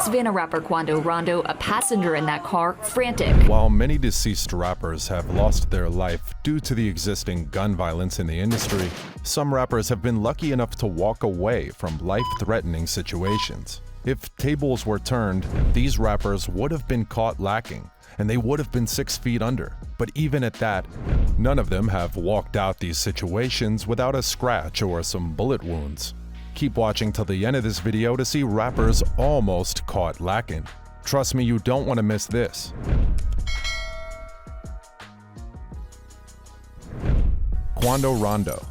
Savannah rapper Quando Rondo, a passenger in that car, frantic. While many deceased rappers have lost their life due to the existing gun violence in the industry, some rappers have been lucky enough to walk away from life-threatening situations. If tables were turned, these rappers would have been caught lacking, and they would have been 6 feet under. But even at that, none of them have walked out these situations without a scratch or some bullet wounds. Keep watching till the end of this video to see rappers almost caught lacking. Trust me, you don't want to miss this. Quando Rondo.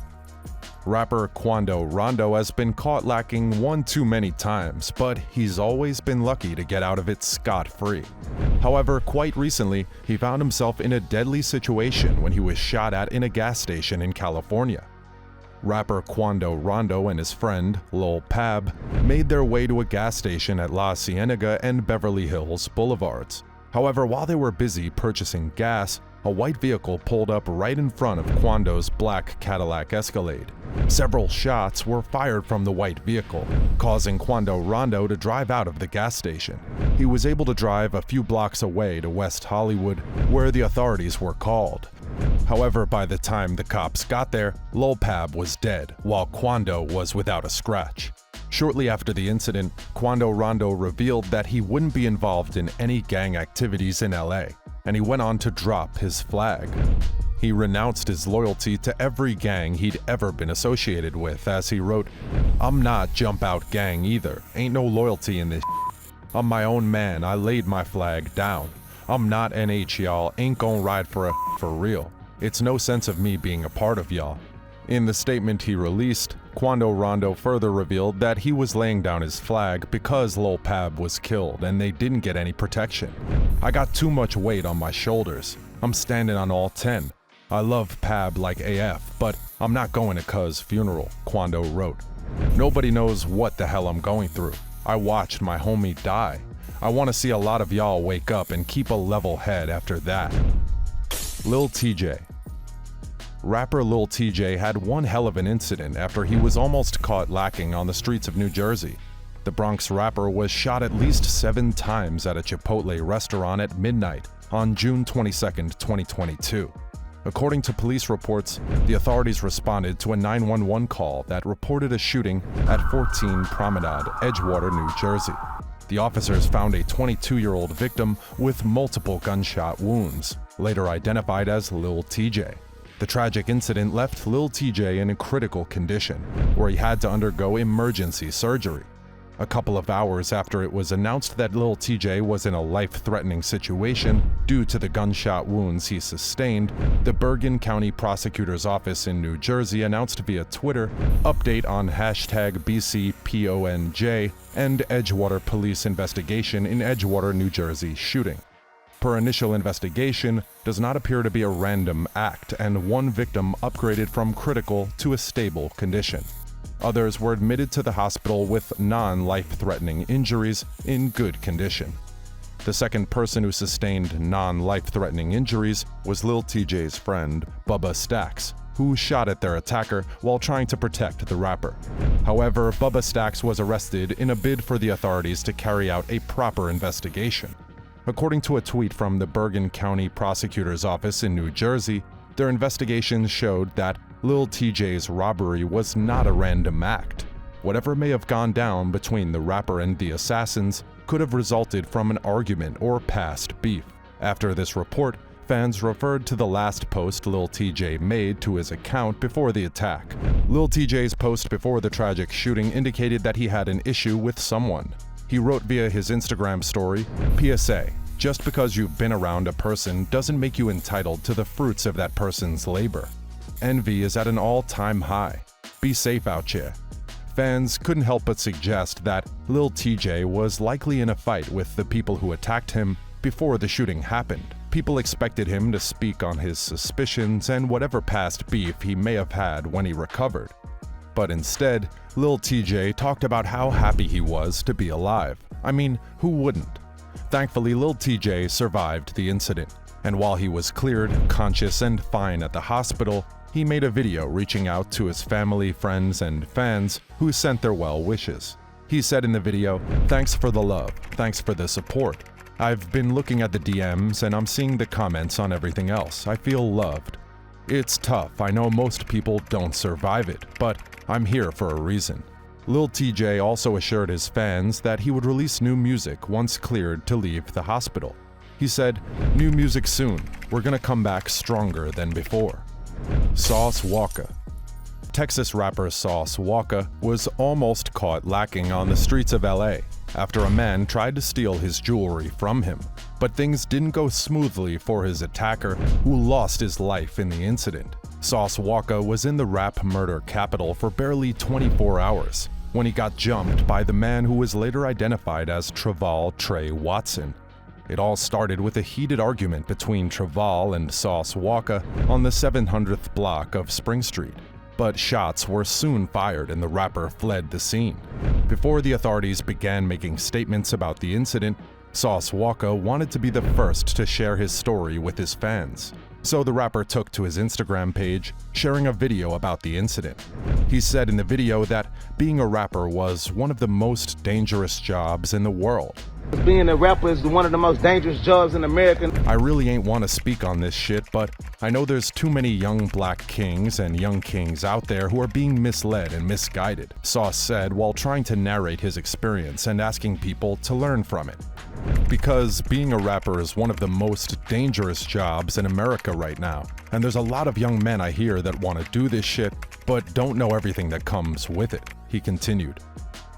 Rapper Quando Rondo has been caught lacking one too many times, but he's always been lucky to get out of it scot-free. However, quite recently, he found himself in a deadly situation when he was shot at in a gas station in California. Rapper Quando Rondo and his friend, Lil Tjay, made their way to a gas station at La Cienega and Beverly Hills Boulevards. However, while they were busy purchasing gas, a white vehicle pulled up right in front of Quando's black Cadillac Escalade. Several shots were fired from the white vehicle, causing Quando Rondo to drive out of the gas station. He was able to drive a few blocks away to West Hollywood, where the authorities were called. However, by the time the cops got there, Lil Tjay was dead, while Quando was without a scratch. Shortly after the incident, Quando Rondo revealed that he wouldn't be involved in any gang activities in LA, and he went on to drop his flag. He renounced his loyalty to every gang he'd ever been associated with, as he wrote, "I'm not jump out gang either, ain't no loyalty in this I'm my own man, I laid my flag down. I'm not NH y'all, ain't gon' ride for real. It's no sense of me being a part of y'all." In the statement he released, Quando Rondo further revealed that he was laying down his flag because Lil Tjay was killed and they didn't get any protection. "I got too much weight on my shoulders. I'm standing on all 10. I love Tjay like AF, but I'm not going to Cuz funeral," Quando wrote. "Nobody knows what the hell I'm going through. I watched my homie die. I want to see a lot of y'all wake up and keep a level head after that." Lil Tjay. Rapper Lil Tjay had one hell of an incident after he was almost caught lacking on the streets of New Jersey. The Bronx rapper was shot at least 7 times at a Chipotle restaurant at midnight on June 22, 2022. According to police reports, the authorities responded to a 911 call that reported a shooting at 14 Promenade, Edgewater, New Jersey. The officers found a 22-year-old victim with multiple gunshot wounds, later identified as Lil Tjay. The tragic incident left Lil Tjay in a critical condition, where he had to undergo emergency surgery. A couple of hours after it was announced that Lil Tjay was in a life-threatening situation due to the gunshot wounds he sustained, the Bergen County Prosecutor's Office in New Jersey announced via Twitter, update on #BCPONJ and Edgewater Police Investigation in Edgewater, New Jersey shooting. Per initial investigation, does not appear to be a random act, and one victim upgraded from critical to a stable condition. Others were admitted to the hospital with non-life-threatening injuries in good condition. The second person who sustained non-life-threatening injuries was Lil Tjay's friend, Bubba Stacks, who shot at their attacker while trying to protect the rapper. However, Bubba Stacks was arrested in a bid for the authorities to carry out a proper investigation. According to a tweet from the Bergen County Prosecutor's Office in New Jersey, their investigation showed that Lil Tjay's robbery was not a random act. Whatever may have gone down between the rapper and the assassins could have resulted from an argument or past beef. After this report, fans referred to the last post Lil Tjay made to his account before the attack. Lil Tjay's post before the tragic shooting indicated that he had an issue with someone. He wrote via his Instagram story, "PSA, just because you've been around a person doesn't make you entitled to the fruits of that person's labor. Envy is at an all-time high. Be safe out here." Fans couldn't help but suggest that Lil Tjay was likely in a fight with the people who attacked him before the shooting happened. People expected him to speak on his suspicions and whatever past beef he may have had when he recovered. But instead, Lil Tjay talked about how happy he was to be alive. I mean, who wouldn't? Thankfully, Lil Tjay survived the incident, and while he was cleared, conscious and fine at the hospital, he made a video reaching out to his family, friends, and fans who sent their well wishes. He said in the video, "Thanks for the love, thanks for the support. I've been looking at the DMs and I'm seeing the comments on everything else. I feel loved. It's tough, I know most people don't survive it, but I'm here for a reason." Lil Tjay also assured his fans that he would release new music once cleared to leave the hospital. He said, "New music soon. We're gonna come back stronger than before." Sauce Walka. Texas rapper Sauce Walka was almost caught lacking on the streets of LA after a man tried to steal his jewelry from him. But things didn't go smoothly for his attacker, who lost his life in the incident. Sauce Walka was in the rap murder capital for barely 24 hours when he got jumped by the man who was later identified as Trey Watson. It all started with a heated argument between Traval and Sauce Walka on the 700th block of Spring Street. But shots were soon fired and the rapper fled the scene. Before the authorities began making statements about the incident, Sauce Walka wanted to be the first to share his story with his fans. So the rapper took to his Instagram page, sharing a video about the incident. He said in the video that being a rapper was one of the most dangerous jobs in the world. Being a rapper is one of the most dangerous jobs in America. "I really ain't want to speak on this shit, but I know there's too many young black kings and young kings out there who are being misled and misguided," Sauce said while trying to narrate his experience and asking people to learn from it. Because being a rapper is one of the most dangerous jobs in America right now, and there's a lot of young men I hear that want to do this shit, but don't know everything that comes with it, he continued.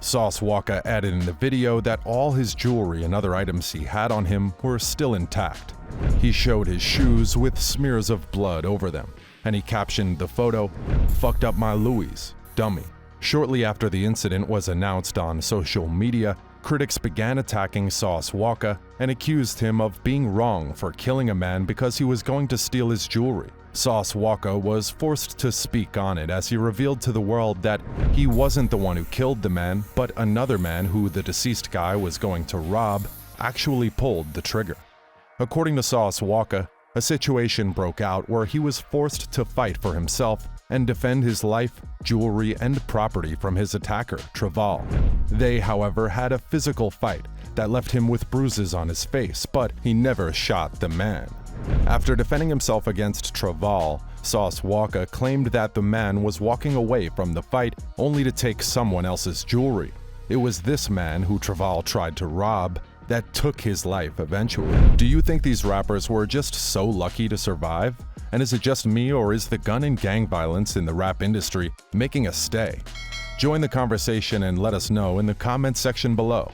Sauce Walka added in the video that all his jewelry and other items he had on him were still intact. He showed his shoes with smears of blood over them, and he captioned the photo, "Fucked up my Louis, dummy." Shortly after the incident was announced on social media, critics began attacking Sauce Walka and accused him of being wrong for killing a man because he was going to steal his jewelry. Sauce Walka was forced to speak on it as he revealed to the world that he wasn't the one who killed the man, but another man who the deceased guy was going to rob actually pulled the trigger. According to Sauce Walka, a situation broke out where he was forced to fight for himself and defend his life, jewelry, and property from his attacker, Traval. They, however, had a physical fight that left him with bruises on his face, but he never shot the man. After defending himself against Traval, Sauce Walka claimed that the man was walking away from the fight only to take someone else's jewelry. It was this man who Traval tried to rob that took his life eventually. Do you think these rappers were just so lucky to survive? And is it just me, or is the gun and gang violence in the rap industry making a stay? Join the conversation and let us know in the comments section below.